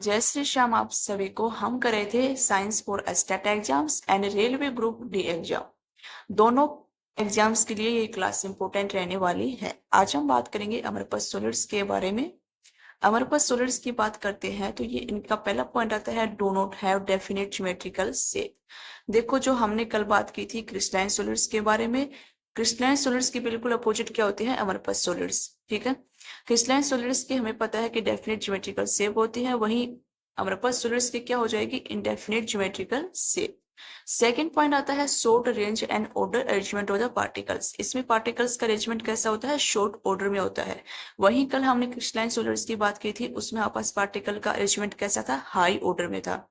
जय श्री श्याम। आप सभी को हम कर रहे थे science for state exams and railway group D exam. दोनों एग्जाम्स के लिए ये क्लास इंपॉर्टेंट रहने वाली है। आज हम बात करेंगे अमरपथ सॉलिड्स के बारे में। अमरपथ सॉलिड्स की बात करते हैं तो ये इनका पहला पॉइंट आता है, do not have definite geometrical shape. देखो, जो हमने कल बात की थी क्रिस्टलाइन सॉलिड्स के बारे में, क्रिस्टलाइन सॉलिड्स की बिल्कुल अपोजिट क्या होते हैं, अमरपथ सॉलिड्स। ठीक है, क्रिस्टलाइन सॉलिड्स की हमें पता है कि डेफिनेट ज्योमेट्रिकल शेप होती है, वहीं अमरपथ सॉलिड्स की क्या हो जाएगी, indefinite geometrical shape. Second point आता है short range and order arrangement of the particles. इसमें पार्टिकल्स का अरेंजमेंट कैसा होता है, शॉर्ट ऑर्डर में होता है। वहीं कल हमने क्रिस्टलाइन सॉलिड्स की बात की थी, उसमें आपस पार्टिकल का अरेंजमेंट कैसा था, हाई ऑर्डर में था।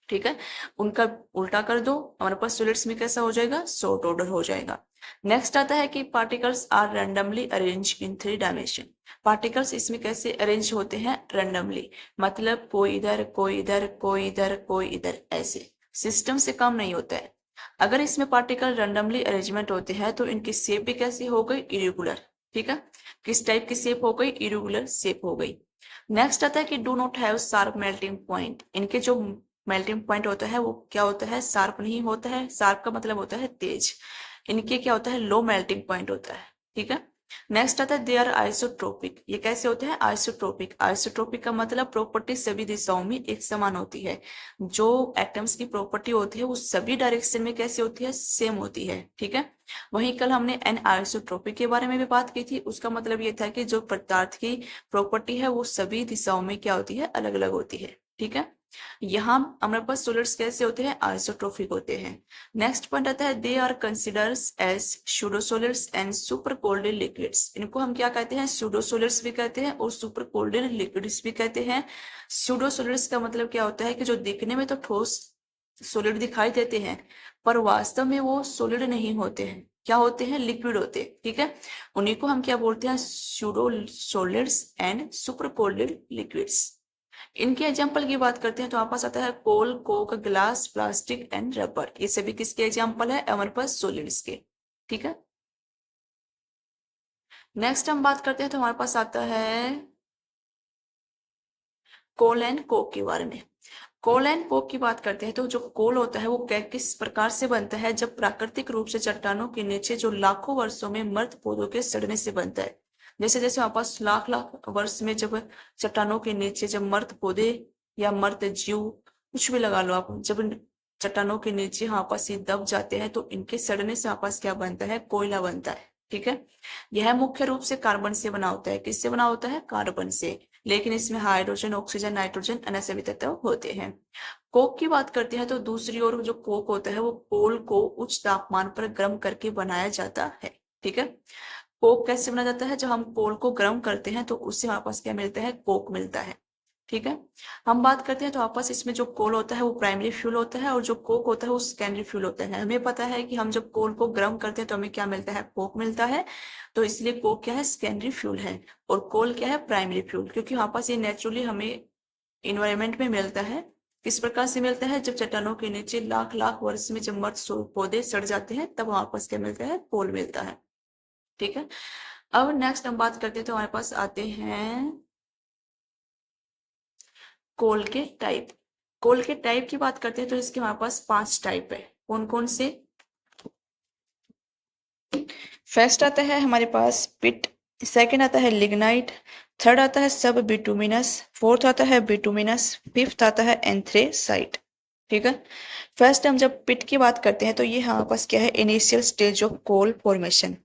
ठीक है, उनका उल्टा कर दो, हमारे पास सॉलिड्स में कैसा हो जाएगा, शॉर्ट ऑर्डर हो जाएगा। नेक्स्ट आता है कि particles are randomly arrange in 3 dimension. Particles इसमें कैसे अरेंज होते हैं, रैंडमली, मतलब कोई इधर कोई इधर कोई इधर कोई इधर, ऐसे सिस्टम से काम नहीं होता है। अगर इसमें पार्टिकल रैंडमली अरेंजमेंट होते हैं तो इनकी शेप भी कैसी हो गई, इरेगुलर। ठीक है, किस टाइप की शेप हो गई, इरेगुलर शेप हो गई। नेक्स्ट आता है कि do not have sharp melting point. इनके जो मेल्टिंग पॉइंट होता है वो क्या होता है, शार्प नहीं होता है। शार्प का मतलब होता है तेज। इनके क्या होता है, लो मेल्टिंग पॉइंट होता है। ठीक है, नेक्स्ट आता है दे आर आइसोट्रोपिक। ये कैसे होते हैं, आइसोट्रोपिक। आइसोट्रोपिक का मतलब प्रॉपर्टी सभी दिशाओं में एक समान होती है। जो एटम्स की प्रॉपर्टी होती है वो सभी डायरेक्शन में कैसी होती है, सेम होती है। ठीक है, वहीं कल हमने एन आइसोट्रोपिक के बारे में भी बात की थी। उसका मतलब ये था कि जो पदार्थ की प्रॉपर्टी है वो सभी दिशाओं में क्या होती है, अलग अलग होती है। ठीक है, यहाँ हमारे पास सॉलिड्स कैसे होते हैं, आइसोट्रोपिक होते हैं। नेक्स्ट पॉइंट आता है they are considers as pseudo solids and super cold liquids. इनको हम क्या कहते हैं, सूडो सॉलिड्स भी कहते हैं और सुपर कोल्ड लिक्विड्स भी कहते हैं। सूडो सॉलिड्स का मतलब क्या होता है कि जो दिखने में तो ठोस सॉलिड दिखाई देते हैं पर वास्तव में वो सॉलिड नहीं होते हैं, क्या होते हैं, लिक्विड होते हैं। ठीक है, उन्हीं को हम क्या बोलते हैं, pseudo solids and super cold liquids. इनके एग्जाम्पल की बात करते हैं तो हमारे पास आता है coal, coke, glass, plastic and rubber. ये सभी किसके एग्जाम्पल है, हमारे पास सॉलिड्स के। ठीक है, नेक्स्ट हम बात करते हैं तो हमारे पास आता है कोल एंड कोक के बारे में। कोल एंड कोक की बात करते हैं तो जो कोल होता है वो किस प्रकार से बनता है, जब प्राकृतिक रूप से चट्टानों के नीचे जो लाखों वर्षों में मृत पौधों के सड़ने से बनता है। जैसे जैसे हमारे पास लाख लाख वर्ष में जब चट्टानों के नीचे जब मृत पौधे या मृत जीव, कुछ भी लगा लो आप, जब चट्टानों के नीचे हमारे पास ये दब जाते हैं तो इनके सड़ने से हमारे पास क्या बनता है, कोयला बनता है। ठीक है, यह मुख्य रूप से कार्बन से बना होता है। किससे बना होता है, कार्बन से, लेकिन इसमें हाइड्रोजन, ऑक्सीजन, नाइट्रोजन अन्य सभी तत्व होते हैं। कोक की बात करते हैं तो दूसरी ओर जो कोक होता है वो कोल को उच्च तापमान पर गर्म करके बनाया जाता है। ठीक है, कोक कैसे बनाया जाता है, जब हम कोल को गर्म करते हैं तो उससे हमारे पास क्या मिलता है, कोक मिलता है। ठीक है, हम बात करते हैं तो आपस इसमें जो कोल होता है वो प्राइमरी फ्यूल होता है और जो कोक होता है वो सेकेंडरी फ्यूल होता है। हमें पता है कि हम जब कोल को गर्म करते हैं तो हमें क्या मिलता है, कोक मिलता है। तो इसलिए कोक क्या है, सेकेंडरी फ्यूल है और कोल क्या है, प्राइमरी फ्यूल। क्योंकि वहां पास ये नेचुरली हमें इन्वायरमेंट में मिलता है। किस प्रकार से मिलता है, जब चट्टानों के नीचे लाख लाख वर्ष में जब मृत पौधे सड़ जाते हैं तब हमारे पास क्या मिलता है, कोल मिलता है। ठीक है, अब नेक्स्ट हम बात करते हैं तो हमारे पास आते हैं कोल के टाइप। कोल के टाइप की बात करते हैं तो इसके हमारे पास 5 टाइप है। कौन कौन से, फर्स्ट आता है हमारे पास पिट, सेकंड आता है लिग्नाइट, थर्ड आता है सब बिटुमिनस, फोर्थ आता है बिटुमिनस, फिफ्थ आता है एंथ्रेसाइट। ठीक है, फर्स्ट हम जब पिट की बात करते हैं तो ये हमारे पास क्या है, initial stage of coal formation.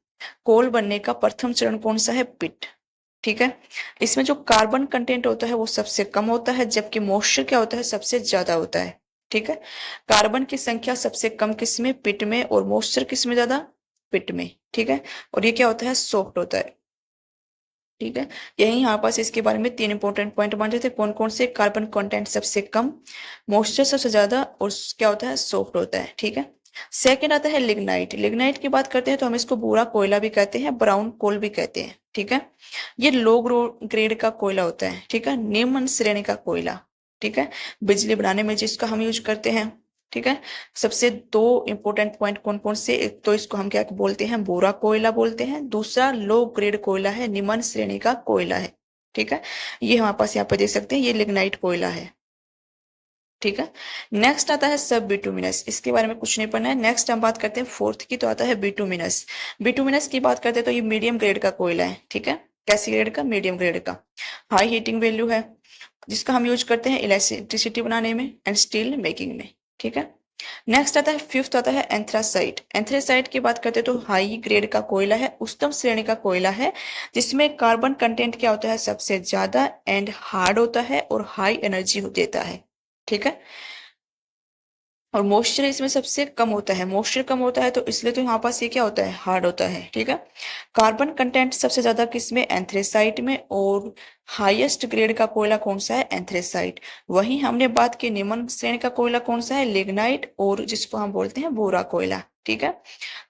Coal बनने का प्रथम चरण कौन सा है, पिट। ठीक है, इसमें जो कार्बन कंटेंट होता है वो सबसे कम होता है जबकि मॉइस्चर क्या होता है, सबसे ज्यादा होता है। ठीक है, कार्बन की संख्या सबसे कम किसमें, पिट में, और मॉइस्चर किसमें ज्यादा, पिट में। ठीक है, और ये क्या होता है, सॉफ्ट होता है। ठीक है, यही यहाँ पास इसके बारे में 3 इंपॉर्टेंट पॉइंट बन रहे थे। कौन कौन से, कार्बन कंटेंट सबसे कम, मॉइस्चर सबसे ज्यादा, और क्या होता है, सॉफ्ट होता है। ठीक है, सेकंड आता है लिग्नाइट। लिग्नाइट की बात करते हैं तो हम इसको भूरा कोयला भी कहते हैं, ब्राउन कोल भी कहते हैं। ठीक है, ये लो ग्रेड का कोयला होता है। ठीक है, निम्न श्रेणी का कोयला। ठीक है, बिजली बनाने में जिसका हम यूज करते हैं। ठीक है, सबसे 2 इंपॉर्टेंट पॉइंट कौन कौन से, एक तो इसको हम क्या बोलते हैं, भूरा कोयला बोलते हैं, दूसरा लो ग्रेड कोयला है, निम्न श्रेणी का कोयला है। ठीक है, ये हमारे पास यहाँ पे देख सकते हैं, ये लिग्नाइट कोयला है। ठीक है। नेक्स्ट आता है सब बिटुमिनस, इसके बारे में कुछ नहीं पढ़ना है। नेक्स्ट हम बात करते हैं फोर्थ की, तो आता है बिटुमिनस। बिटुमिनस की बात करते हैं तो ये मीडियम ग्रेड का कोयला है, ठीक है। कैसी ग्रेड का? मीडियम ग्रेड का। हाई हीटिंग वैल्यू है, जिसका हम यूज करते हैं इलेक्ट्रिसिटी बनाने में एंड स्टील मेकिंग में, ठीक है। नेक्स्ट आता है फिफ्थ, आता है एंथ्रासाइट। एंथ्रासाइट की बात करते हैं तो हाई ग्रेड का कोयला है, उच्चतम श्रेणी का कोयला है, जिसमें कार्बन कंटेंट क्या होता है? सबसे ज्यादा एंड हार्ड होता है और हाई एनर्जी देता है, ठीक है। और मॉइस्चर इसमें सबसे कम होता है, मॉइस्चर कम होता है तो इसलिए तो यहाँ पास ये क्या होता है? हार्ड होता है, ठीक है। कार्बन कंटेंट सबसे ज्यादा किसमें? एंथ्रेसाइट में। और हाईएस्ट ग्रेड का कोयला कौन सा है? एंथ्रेसाइट। वहीं हमने बात की निम्न श्रेणी का कोयला कौन सा है? लिग्नाइट, और जिसको हम बोलते हैं बोरा कोयला, ठीक है।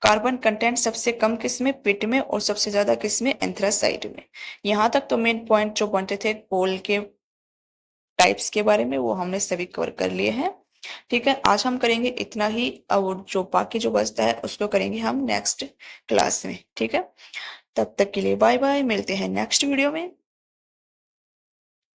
कार्बन कंटेंट सबसे कम किसमें? पिट में, और सबसे ज्यादा किसमें? एंथ्रासाइट में। यहाँ तक तो मेन पॉइंट जो बनते थे कोल के टाइप्स के बारे में वो हमने सभी कवर कर लिए हैं, ठीक है। आज हम करेंगे इतना ही, और जो बाकी जो बचता है उसको करेंगे हम नेक्स्ट क्लास में, ठीक है। तब तक के लिए बाय बाय, मिलते हैं नेक्स्ट वीडियो में।